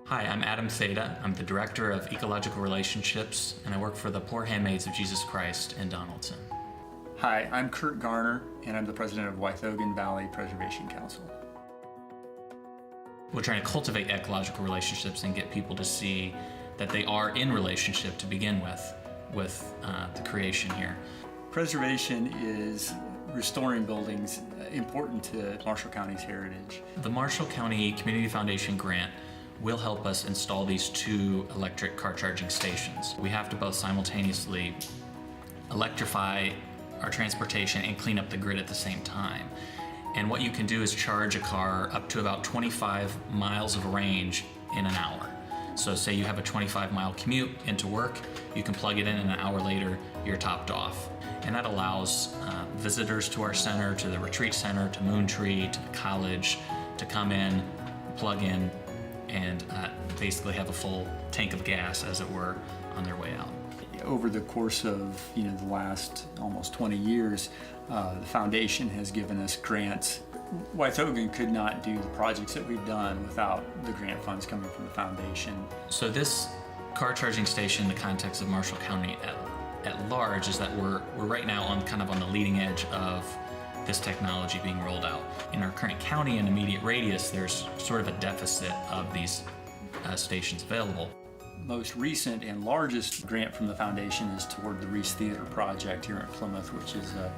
Hi, I'm Adam Theta. I'm the Director of Ecological Relationships, and I work for the Poor Handmaids of Jesus Christ in Donaldson. Hi, I'm Kurt Garner, and I'm the President of Wythougan Valley Preservation Council. We're trying to cultivate ecological relationships and get people to see that they are in relationship to begin with the creation here. Preservation is restoring buildings important to Marshall County's heritage. The Marshall County Community Foundation grant will help us install these 2 electric car charging stations. We have to both simultaneously electrify our transportation and clean up the grid at the same time. And what you can do is charge a car up to about 25 miles of range in an hour. So say you have a 25-mile commute into work, you can plug it in and an hour later you're topped off. And that allows visitors to our center, to the retreat center, to Moon Tree, to the college, to come in, plug in, and basically have a full tank of gas, as it were, on their way out. Over the course of the last almost 20 years, the foundation has given us grants. Wythougan could not do the projects that we've done without the grant funds coming from the foundation. So this car charging station, in the context of Marshall County at large, is that we're right now on the leading edge of this technology being rolled out. In our current county and immediate radius, there's sort of a deficit of these stations available. Most recent and largest grant from the foundation is toward the Rees Theater project here in Plymouth, which is a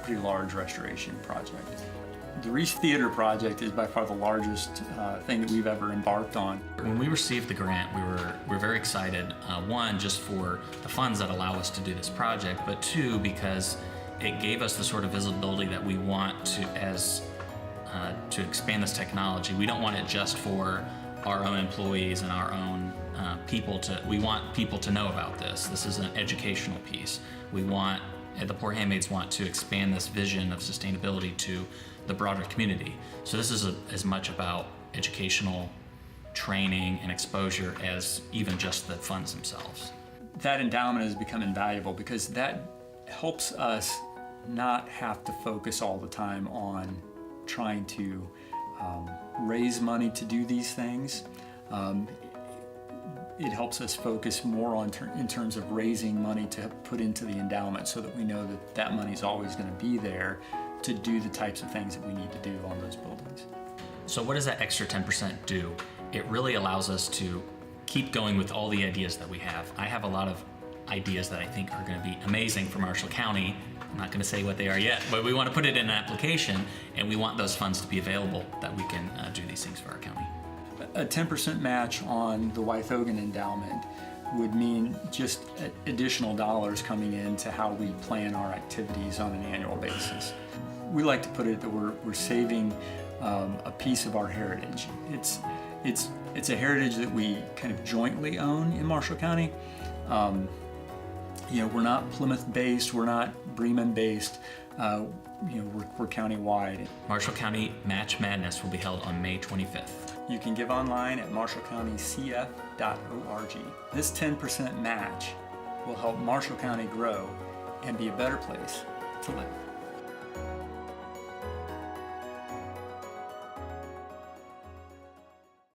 pretty large restoration project. The Rees Theater project is by far the largest thing that we've ever embarked on. When we received the grant, we were very excited. One, just for the funds that allow us to do this project, but 2, because it gave us the sort of visibility that we want to expand this technology. We don't want it just for our own employees and our own people we want people to know about this. This is an educational piece. The Poor Handmaids want to expand this vision of sustainability to the broader community. So this is as much about educational training and exposure as even just the funds themselves. That endowment has become invaluable because that helps us not have to focus all the time on trying to raise money to do these things. It helps us focus more in terms of raising money to put into the endowment so that we know that that money is always going to be there to do the types of things that we need to do on those buildings. So what does that extra 10% do? It really allows us to keep going with all the ideas that we have. I have a lot of ideas that I think are going to be amazing for Marshall County. I'm not going to say what they are yet, but we want to put it in an application, and we want those funds to be available that we can do these things for our county. A 10% match on the Wythougan endowment would mean just additional dollars coming into how we plan our activities on an annual basis. We like to put it that we're saving a piece of our heritage. It's a heritage that we kind of jointly own in Marshall County. We're not Plymouth-based, we're not Bremen-based, we're county-wide. Marshall County Match Madness will be held on May 25th. You can give online at marshallcountycf.org. This 10% match will help Marshall County grow and be a better place to live.